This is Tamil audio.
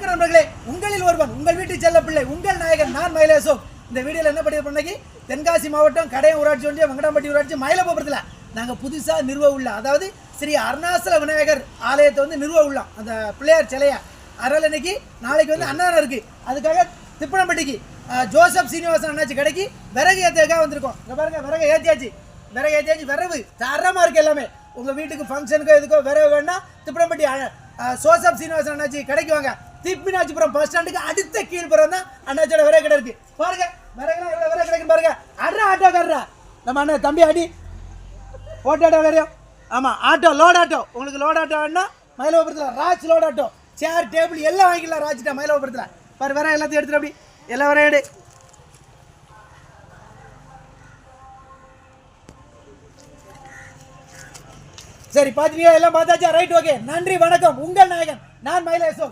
நண்பர்களே, உங்களில் ஒருவன், உங்கள் வீட்டு செல்ல பிள்ளை, உங்கள் நாயகன், நான் மயிலேசோ. இந்த வீடியோல என்ன பண்ணி பண்ணி தென்காசி மாவட்டம் கடையம் ஊராட்சி ஒன்றியம் வெங்கடாம்பட்டி ஊராட்சி மயிலபுரத்தில் நாங்கள் புதுசாக நிறுவ உள்ள, அதாவது ஸ்ரீ அருணாசல விநாயகர் ஆலயத்தை வந்து நிறுவ உள்ளோம். அந்த பிள்ளையார் சிலையா அதனால் இன்னைக்கு நாளைக்கு வந்து அன்னதானம் இருக்கு. அதுக்காக திப்பனம்பட்டிக்கு ஜோசப் சீனிவாசன் அண்ணாச்சி கடைக்கு விறகு ஏற்றுக்காக வந்திருக்கோம். இங்கே பாருங்க, விறகு ஏற்றியாச்சு, விறகு தரமாக இருக்குது எல்லாமே. உங்கள் வீட்டுக்கு ஃபங்க்ஷனுக்கோ எதுக்கோ விறகு வேணா திப்பனம்பட்டி ஜோசப் சீனிவாசன் அண்ணாச்சி கடைக்கு வாங்க. திப்பினாச்சிபுரம் பஸ் ஸ்டாண்டுக்கு அடுத்த கீழ்புறம் தான் அண்ணாச்சியோட விறகு கடை இருக்கு. பாருங்க விறகுலாம் எவ்வளோ விறகு கிடைக்கும் பாருங்க. ஆட்டோக்காரரா நம்ம அண்ணன் தம்பி அடி ஓட்டாட்டோ வரையும். ஆமாம், ஆட்டோ லோட் ஆட்டோ. உங்களுக்கு லோட் ஆட்டோ வேணா மயிலபுரத்தில் Raj load auto, chair table எல்லாம் வாங்கிக்கலாம். ராஜ்கிட்ட மயிலபுரத்தில் பாரு, விற எல்லாத்தையும் எடுத்துட்டு அப்படி எல்லாம் வர எடு. சரி, பார்த்துட்டீங்க, எல்லாம் பார்த்தாச்சா? ரைட், ஓகே, நன்றி, வணக்கம். உங்கள் நாயகன், நான் மயிலேசோ.